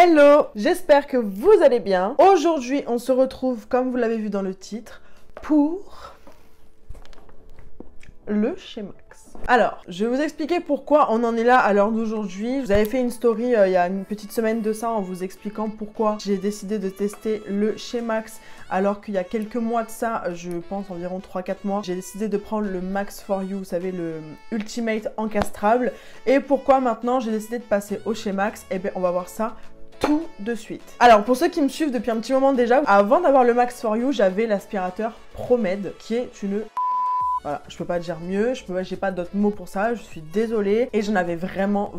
Hello, j'espère que vous allez bien. Aujourd'hui, on se retrouve, comme vous l'avez vu dans le titre, pour le Shemax. Alors, je vais vous expliquer pourquoi on en est là à l'heure d'aujourd'hui. Vous avez fait une story il y a une petite semaine de ça en vous expliquant pourquoi j'ai décidé de tester le Shemax alors qu'il y a quelques mois de ça, je pense environ 3-4 mois, j'ai décidé de prendre le Max for You, vous savez, le Ultimate encastrable. Et pourquoi maintenant j'ai décidé de passer au Shemax? Eh bien, on va voir ça tout de suite. Alors, pour ceux qui me suivent depuis un petit moment déjà, avant d'avoir le Max for You, j'avais l'aspirateur ProMed qui est une... Voilà, je peux pas dire mieux, j'ai pas d'autres mots pour ça, je suis désolée. Et j'en avais vraiment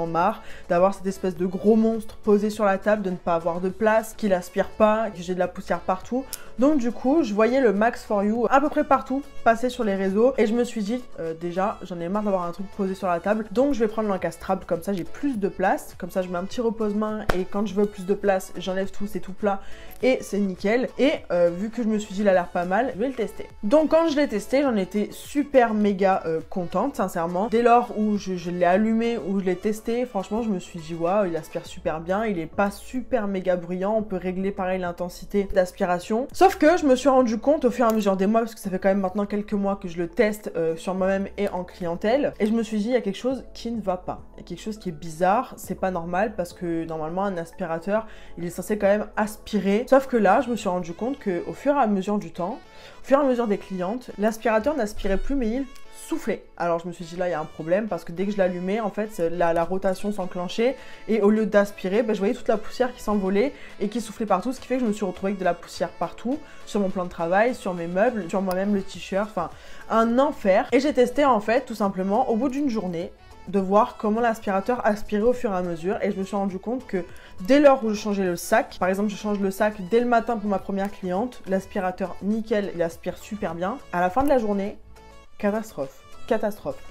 marre d'avoir cette espèce de gros monstre posé sur la table, de ne pas avoir de place, qu'il aspire pas, que j'ai de la poussière partout. Donc du coup, je voyais le Max for You à peu près partout passer sur les réseaux. Et je me suis dit, déjà, j'en ai marre d'avoir un truc posé sur la table. Donc je vais prendre l'encastrable, comme ça j'ai plus de place. Comme ça je mets un petit repose-main et quand je veux plus de place, j'enlève tout, c'est tout plat. Et c'est nickel. Et vu que je me suis dit, il a l'air pas mal, je vais le tester. Donc quand je l'ai testé, j'en étais super méga contente, sincèrement. Dès lors où je l'ai allumé, où je l'ai testé, franchement, je me suis dit, waouh, il aspire super bien. Il est pas super méga bruyant. On peut régler pareil l'intensité d'aspiration. Sauf que je me suis rendu compte au fur et à mesure des mois, parce que ça fait quand même maintenant quelques mois que je le teste sur moi-même et en clientèle. Et je me suis dit, il y a quelque chose qui ne va pas. Il y a quelque chose qui est bizarre. C'est pas normal parce que normalement, un aspirateur, il est censé quand même aspirer. Sauf que là, je me suis rendu compte qu'au fur et à mesure du temps, au fur et à mesure des clientes, l'aspirateur n'aspirait plus mais il soufflait. Alors je me suis dit là il y a un problème parce que dès que je l'allumais en fait la rotation s'enclenchait et au lieu d'aspirer, je voyais toute la poussière qui s'envolait et qui soufflait partout, ce qui fait que je me suis retrouvée avec de la poussière partout, sur mon plan de travail, sur mes meubles, sur moi-même le t-shirt, enfin un enfer. Et j'ai testé en fait tout simplement au bout d'une journée de voir comment l'aspirateur aspirait au fur et à mesure et je me suis rendu compte que dès lors où je changeais le sac, par exemple je change le sac dès le matin pour ma première cliente, l'aspirateur nickel, il aspire super bien. À la fin de la journée, catastrophe.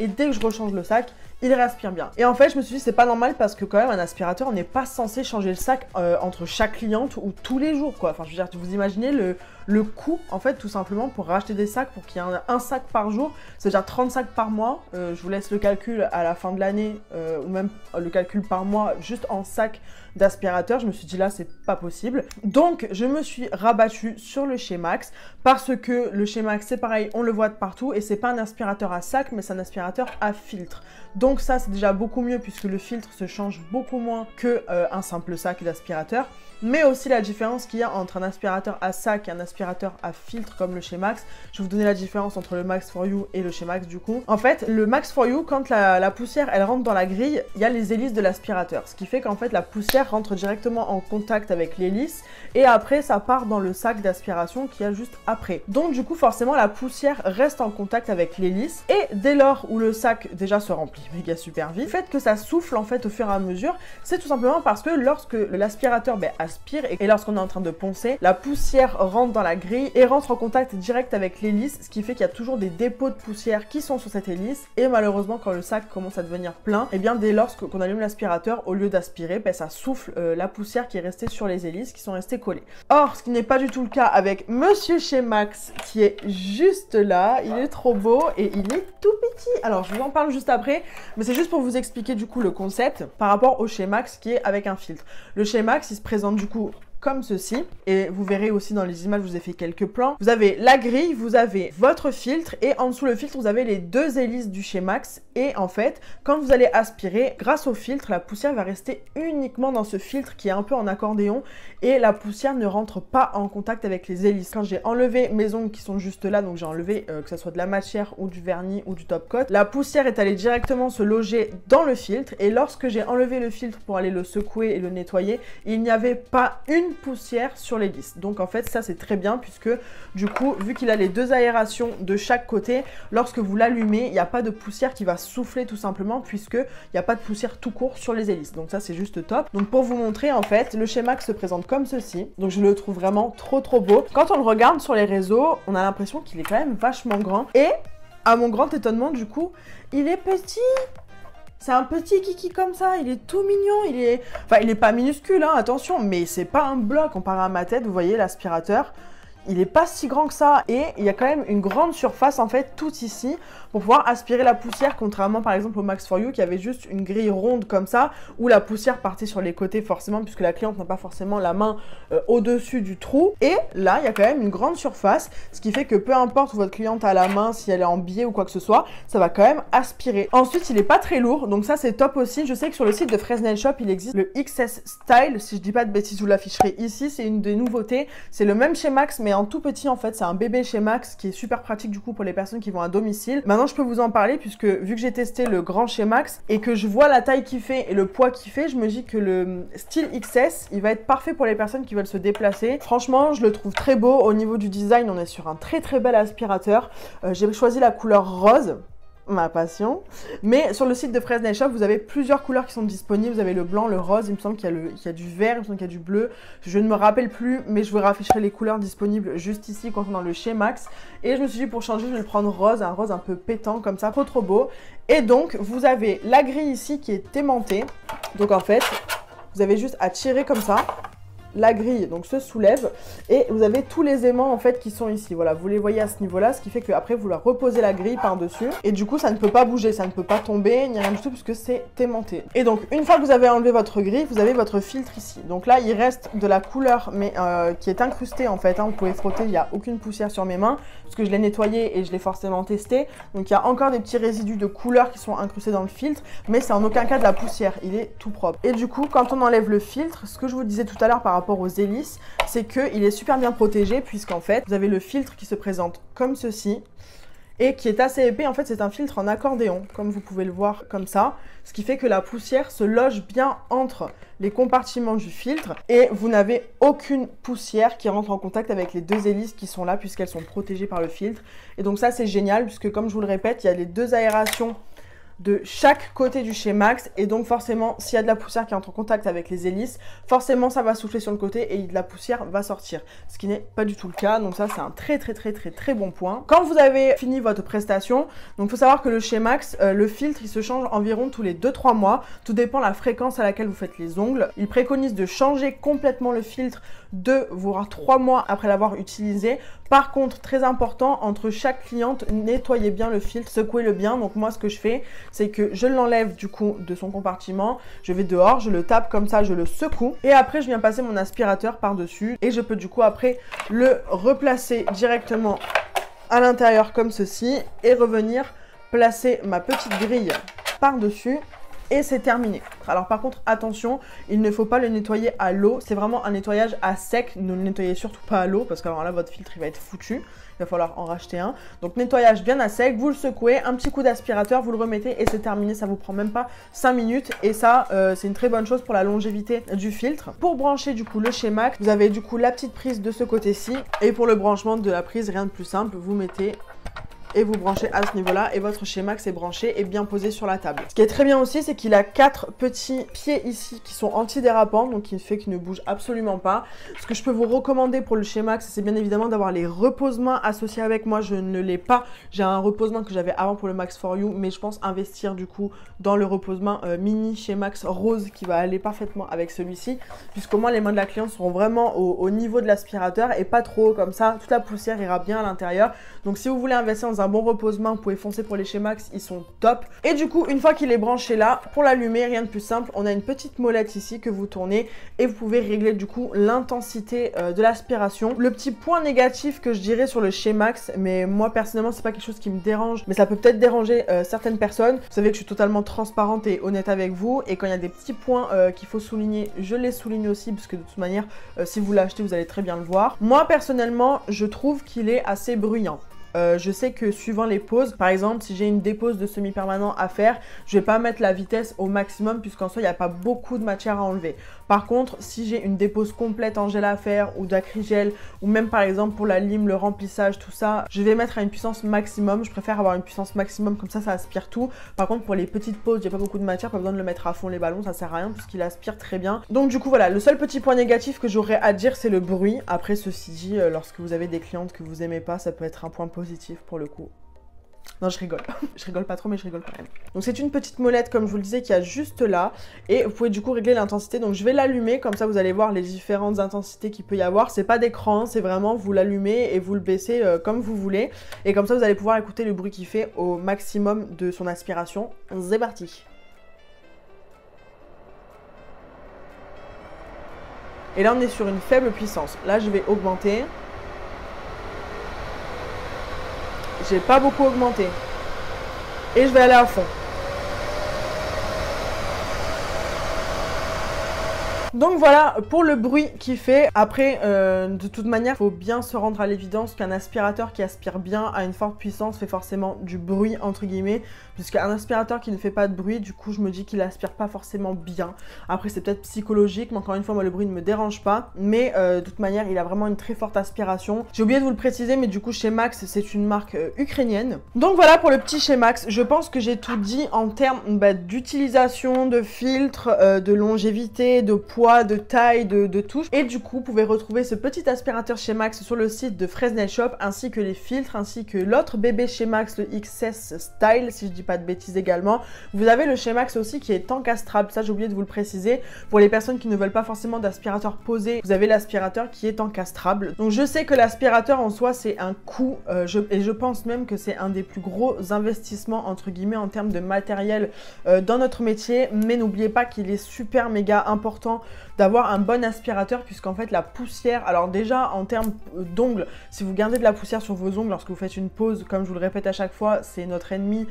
Et dès que je rechange le sac, il réaspire bien. Et en fait, je me suis dit, c'est pas normal parce que quand même, un aspirateur, on n'est pas censé changer le sac entre chaque cliente ou tous les jours, quoi. Enfin, je veux dire, vous imaginez le coût, en fait, tout simplement, pour racheter des sacs, pour qu'il y ait un sac par jour, c'est déjà 30 sacs par mois. Je vous laisse le calcul à la fin de l'année, ou même le calcul par mois, juste en sac d'aspirateur. Je me suis dit, là, c'est pas possible. Donc, je me suis rabattue sur le Shemax, parce que le Shemax, c'est pareil, on le voit de partout, et c'est pas un aspirateur à sac, mais c'est un aspirateur à filtre. Donc ça, c'est déjà beaucoup mieux, puisque le filtre se change beaucoup moins que un simple sac d'aspirateur. Mais aussi la différence qu'il y a entre un aspirateur à sac et un aspirateur à filtre comme le Shemax. Je vais vous donner la différence entre le Max for You et le Shemax du coup. En fait, le Max for You, quand la poussière elle rentre dans la grille, il y a les hélices de l'aspirateur. Ce qui fait qu'en fait la poussière rentre directement en contact avec l'hélice et après ça part dans le sac d'aspiration qu'il y a juste après. Donc du coup forcément la poussière reste en contact avec l'hélice et dès lors où le sac déjà se remplit méga super vite, le fait que ça souffle en fait au fur et à mesure, c'est tout simplement parce que lorsque l'aspirateur aspire et lorsqu'on est en train de poncer, la poussière rentre dans la grille et rentre en contact direct avec l'hélice, ce qui fait qu'il y a toujours des dépôts de poussière qui sont sur cette hélice et malheureusement quand le sac commence à devenir plein, et bien dès lors qu'on allume l'aspirateur, au lieu d'aspirer, ça souffle la poussière qui est restée sur les hélices qui sont restées collées. Or, ce qui n'est pas du tout le cas avec Monsieur Shemax qui est juste là, il est trop beau et il est tout petit. Alors je vous en parle juste après, mais c'est juste pour vous expliquer du coup le concept par rapport au Shemax qui est avec un filtre. Le Shemax il se présente du coup comme ceci, et vous verrez aussi dans les images, je vous ai fait quelques plans. Vous avez la grille, vous avez votre filtre, et en dessous le filtre, vous avez les deux hélices du Shemax, et en fait, quand vous allez aspirer, grâce au filtre, la poussière va rester uniquement dans ce filtre qui est un peu en accordéon, et la poussière ne rentre pas en contact avec les hélices. Quand j'ai enlevé mes ongles qui sont juste là, donc j'ai enlevé que ce soit de la matière, ou du vernis, ou du top coat, la poussière est allée directement se loger dans le filtre, et lorsque j'ai enlevé le filtre pour aller le secouer et le nettoyer, il n'y avait pas une poussière sur l'hélice. Donc en fait ça c'est très bien puisque du coup vu qu'il a les deux aérations de chaque côté, lorsque vous l'allumez il n'y a pas de poussière qui va souffler tout simplement puisque il n'y a pas de poussière tout court sur les hélices. Donc ça c'est juste top. Donc pour vous montrer en fait le Shemax se présente comme ceci. Donc je le trouve vraiment trop beau. Quand on le regarde sur les réseaux on a l'impression qu'il est quand même vachement grand et à mon grand étonnement du coup il est petit. C'est un petit kiki comme ça, il est tout mignon, il est pas minuscule, hein, attention, mais c'est pas un bloc comparé à ma tête, vous voyez l'aspirateur, il est pas si grand que ça et il y a quand même une grande surface en fait tout ici pour pouvoir aspirer la poussière, contrairement par exemple au Max For You qui avait juste une grille ronde comme ça où la poussière partait sur les côtés forcément puisque la cliente n'a pas forcément la main au-dessus du trou. Et là il y a quand même une grande surface, ce qui fait que peu importe où votre cliente a la main, si elle est en biais ou quoi que ce soit, ça va quand même aspirer. Ensuite il est pas très lourd, donc ça c'est top aussi. Je sais que sur le site de Fresnael Shop il existe le XS Style, si je dis pas de bêtises, vous l'afficherez ici, c'est une des nouveautés. C'est le même chez Max mais en tout petit en fait, c'est un bébé chez Max qui est super pratique du coup pour les personnes qui vont à domicile. Maintenant je peux vous en parler puisque vu que j'ai testé le grand chez Max et que je vois la taille qu'il fait et le poids qu'il fait, je me dis que le style XS il va être parfait pour les personnes qui veulent se déplacer. Franchement je le trouve très beau. Au niveau du design on est sur un très bel aspirateur. J'ai choisi la couleur rose, ma passion, mais sur le site de Fresnael Shop vous avez plusieurs couleurs qui sont disponibles. Vous avez le blanc, le rose, il me semble qu'il y a du vert, il me semble qu'il y a du bleu, je ne me rappelle plus, mais je vous rafficherai les couleurs disponibles juste ici quand on est dans le chez Max. Et je me suis dit pour changer je vais le prendre rose, un rose un peu pétant comme ça, trop beau. Et donc vous avez la grille ici qui est aimantée, donc en fait vous avez juste à tirer comme ça. La grille donc se soulève et vous avez tous les aimants en fait qui sont ici, voilà, vous les voyez à ce niveau là, ce qui fait que après vous leur reposez la grille par dessus et du coup ça ne peut pas bouger, ça ne peut pas tomber ni rien du tout puisque c'est aimanté. Et donc une fois que vous avez enlevé votre grille, vous avez votre filtre ici, donc là il reste de la couleur mais qui est incrustée en fait, hein. Vous pouvez frotter, il n'y a aucune poussière sur mes mains parce que je l'ai nettoyé et je l'ai forcément testé, donc il y a encore des petits résidus de couleur qui sont incrustés dans le filtre, mais c'est en aucun cas de la poussière, il est tout propre. Et du coup quand on enlève le filtre, ce que je vous disais tout à l'heure par rapport aux hélices, c'est qu'il est super bien protégé puisqu'en fait vous avez le filtre qui se présente comme ceci et qui est assez épais. En fait c'est un filtre en accordéon comme vous pouvez le voir comme ça, ce qui fait que la poussière se loge bien entre les compartiments du filtre et vous n'avez aucune poussière qui rentre en contact avec les deux hélices qui sont là puisqu'elles sont protégées par le filtre. Et donc ça c'est génial puisque comme je vous le répète, il y a les deux aérations de chaque côté du chez Max et donc forcément s'il y a de la poussière qui entre en contact avec les hélices, forcément ça va souffler sur le côté et de la poussière va sortir, ce qui n'est pas du tout le cas. Donc ça c'est un très bon point. Quand vous avez fini votre prestation, donc il faut savoir que le chez Max, le filtre il se change environ tous les 2-3 mois, tout dépend de la fréquence à laquelle vous faites les ongles. Il préconise de changer complètement le filtre 2 voire 3 mois après l'avoir utilisé. Par contre, très important, entre chaque cliente, nettoyez bien le filtre, secouez-le bien. Donc moi ce que je fais, c'est que je l'enlève du coup de son compartiment, je vais dehors, je le tape comme ça, je le secoue et après je viens passer mon aspirateur par-dessus et je peux du coup après le replacer directement à l'intérieur comme ceci et revenir placer ma petite grille par-dessus. Et c'est terminé. Alors par contre, attention, il ne faut pas le nettoyer à l'eau. C'est vraiment un nettoyage à sec. Ne le nettoyez surtout pas à l'eau parce que alors là, votre filtre il va être foutu. Il va falloir en racheter un. Donc nettoyage bien à sec, vous le secouez, un petit coup d'aspirateur, vous le remettez et c'est terminé. Ça vous prend même pas 5 minutes. Et ça, c'est une très bonne chose pour la longévité du filtre. Pour brancher du coup le chez Max, vous avez du coup la petite prise de ce côté-ci. Et pour le branchement de la prise, rien de plus simple, vous mettez et vous branchez à ce niveau-là et votre chez Max est branché et bien posé sur la table. Ce qui est très bien aussi, c'est qu'il a 4 petits pieds ici qui sont antidérapants, donc qui fait qu'il ne bouge absolument pas. Ce que je peux vous recommander pour le chez Max, c'est bien évidemment d'avoir les repose-mains associés avec. Moi, je ne l'ai pas. J'ai un repose-main que j'avais avant pour le Max For You, mais je pense investir du coup dans le repose-main mini chez Max rose qui va aller parfaitement avec celui-ci, puisqu'au moins les mains de la cliente seront vraiment au niveau de l'aspirateur et pas trop haut comme ça. Toute la poussière ira bien à l'intérieur. Donc si vous voulez investir dans un bon repose-main, vous pouvez foncer pour les chez Max, ils sont top. Et du coup, une fois qu'il est branché là, pour l'allumer, rien de plus simple, on a une petite molette ici que vous tournez et vous pouvez régler du coup l'intensité de l'aspiration. Le petit point négatif que je dirais sur le chez Max, mais moi personnellement c'est pas quelque chose qui me dérange, mais ça peut peut-être déranger certaines personnes. Vous savez que je suis totalement transparente et honnête avec vous, et quand il y a des petits points qu'il faut souligner, je les souligne aussi, parce que de toute manière, si vous l'achetez, vous allez très bien le voir. Moi personnellement, je trouve qu'il est assez bruyant. Je sais que suivant les poses, par exemple si j'ai une dépose de semi-permanent à faire, je vais pas mettre la vitesse au maximum puisqu'en soi il n'y a pas beaucoup de matière à enlever. Par contre, si j'ai une dépose complète en gel à faire ou d'acrygel, ou même par exemple pour la lime, le remplissage, tout ça, je vais mettre à une puissance maximum. Je préfère avoir une puissance maximum, comme ça aspire tout. Par contre pour les petites poses, il n'y a pas beaucoup de matière, pas besoin de le mettre à fond les ballons, ça sert à rien puisqu'il aspire très bien. Donc du coup voilà, le seul petit point négatif que j'aurais à dire c'est le bruit. Après ceci dit, lorsque vous avez des clientes que vous aimez pas, ça peut être un point positif pour le coup. Non, je rigole. Je rigole pas trop, mais je rigole quand même. Donc c'est une petite molette, comme je vous le disais, qui a juste là. Et vous pouvez du coup régler l'intensité. Donc je vais l'allumer, comme ça vous allez voir les différentes intensités qu'il peut y avoir. C'est pas d'écran, c'est vraiment vous l'allumez et vous le baissez comme vous voulez. Et comme ça vous allez pouvoir écouter le bruit qu'il fait au maximum de son aspiration. C'est parti. Et là on est sur une faible puissance. Là je vais augmenter. J'ai pas beaucoup augmenté. Et je vais aller à fond. Donc voilà pour le bruit qu'il fait. Après, de toute manière, il faut bien se rendre à l'évidence qu'un aspirateur qui aspire bien à une forte puissance fait forcément du bruit, entre guillemets, puisqu'un aspirateur qui ne fait pas de bruit, du coup, je me dis qu'il aspire pas forcément bien. Après, c'est peut-être psychologique, mais encore une fois, moi, le bruit ne me dérange pas. Mais de toute manière, il a vraiment une très forte aspiration. J'ai oublié de vous le préciser, mais du coup, Shemax, c'est une marque ukrainienne. Donc voilà pour le petit Shemax. Je pense que j'ai tout dit en termes d'utilisation, de filtre, de longévité, de poids, de taille, de touche. Et du coup, vous pouvez retrouver ce petit aspirateur Shemax sur le site de Fresnel Shop, ainsi que les filtres, ainsi que l'autre bébé Shemax, le XS Style, si je dis pas de bêtises également. Vous avez le Shemax aussi qui est encastrable, ça j'ai oublié de vous le préciser. Pour les personnes qui ne veulent pas forcément d'aspirateur posé, vous avez l'aspirateur qui est encastrable. Donc je sais que l'aspirateur en soi, c'est un coût, et je pense même que c'est un des plus gros investissements, entre guillemets, en termes de matériel dans notre métier. Mais n'oubliez pas qu'il est super méga important d'avoir un bon aspirateur, puisqu'en fait la poussière, alors déjà en termes d'ongles, si vous gardez de la poussière sur vos ongles lorsque vous faites une pause, comme je vous le répète à chaque fois, c'est notre ennemi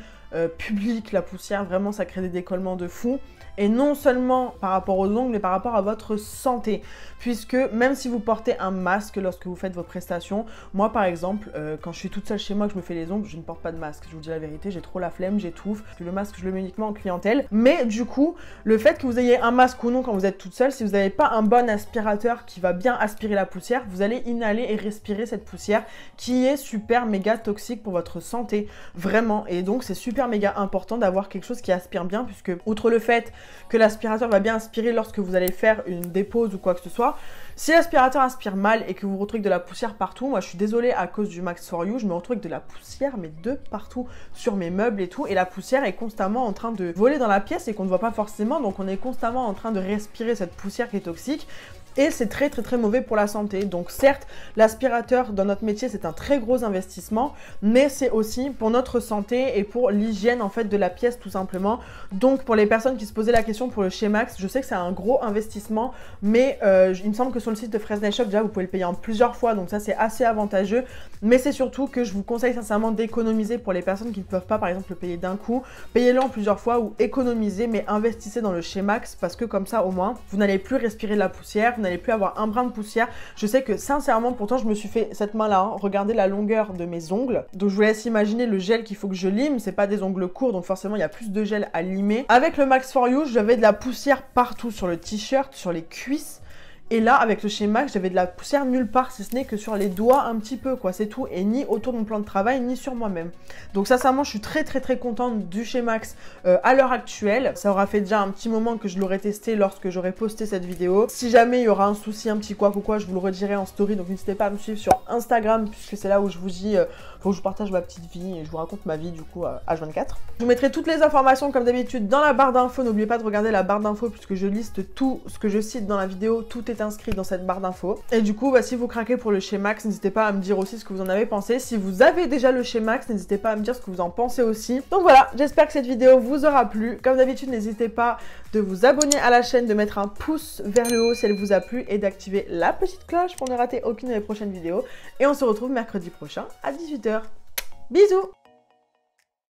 public, la poussière, vraiment ça crée des décollements de fou. Et non seulement par rapport aux ongles, mais par rapport à votre santé. Puisque même si vous portez un masque lorsque vous faites vos prestations, moi par exemple, quand je suis toute seule chez moi, que je me fais les ongles, je ne porte pas de masque. Je vous dis la vérité, j'ai trop la flemme, j'étouffe. Le masque, je le mets uniquement en clientèle. Mais du coup, le fait que vous ayez un masque ou non quand vous êtes toute seule, si vous n'avez pas un bon aspirateur qui va bien aspirer la poussière, vous allez inhaler et respirer cette poussière qui est super méga toxique pour votre santé. Vraiment. Et donc, c'est super méga important d'avoir quelque chose qui aspire bien, puisque outre le fait que l'aspirateur va bien aspirer lorsque vous allez faire une dépose ou quoi que ce soit, si l'aspirateur aspire mal et que vous retrouvez de la poussière partout, moi je suis désolée, à cause du Max for You, je me retrouve avec de la poussière mais de partout sur mes meubles et tout, et la poussière est constamment en train de voler dans la pièce et qu'on ne voit pas forcément, donc on est constamment en train de respirer cette poussière qui est toxique. Et c'est très mauvais pour la santé. Donc certes, l'aspirateur dans notre métier, c'est un très gros investissement, mais c'est aussi pour notre santé et pour l'hygiène en fait de la pièce tout simplement. Donc pour les personnes qui se posaient la question pour le Shemax, je sais que c'est un gros investissement, mais il me semble que sur le site de Fresnel Shop, déjà vous pouvez le payer en plusieurs fois, donc ça c'est assez avantageux. Mais c'est surtout que je vous conseille sincèrement d'économiser pour les personnes qui ne peuvent pas par exemple le payer d'un coup. Payez-le en plusieurs fois ou économisez, mais investissez dans le Shemax, parce que comme ça au moins, vous n'allez plus respirer de la poussière, vous n'allez plus avoir un brin de poussière. Je sais que sincèrement, pourtant je me suis fait cette main là, hein. Regardez la longueur de mes ongles, donc je vous laisse imaginer le gel qu'il faut que je lime. C'est pas des ongles courts, donc forcément il y a plus de gel à limer. Avec le Max for You, j'avais de la poussière partout, sur le t-shirt, sur les cuisses. Et là, avec le Shemax, j'avais de la poussière nulle part, si ce n'est que sur les doigts un petit peu, quoi, c'est tout. Et ni autour de mon plan de travail, ni sur moi-même. Donc sincèrement, je suis très contente du Shemax à l'heure actuelle. Ça aura fait déjà un petit moment que je l'aurais testé lorsque j'aurais posté cette vidéo. Si jamais il y aura un souci, un petit quoi ou quoi, je vous le redirai en story. Donc n'hésitez pas à me suivre sur Instagram, puisque c'est là où je vous dis, faut que je partage ma petite vie et je vous raconte ma vie du coup H24. Je vous mettrai toutes les informations comme d'habitude dans la barre d'infos. N'oubliez pas de regarder la barre d'infos, puisque je liste tout ce que je cite dans la vidéo. Tout est inscrit dans cette barre d'infos. Et du coup, si vous craquez pour le Shemax, n'hésitez pas à me dire aussi ce que vous en avez pensé. Si vous avez déjà le Shemax, n'hésitez pas à me dire ce que vous en pensez aussi. Donc voilà, j'espère que cette vidéo vous aura plu. Comme d'habitude, n'hésitez pas de vous abonner à la chaîne, de mettre un pouce vers le haut si elle vous a plu et d'activer la petite cloche pour ne rater aucune de mes prochaines vidéos. Et on se retrouve mercredi prochain à 18 h. Bisous!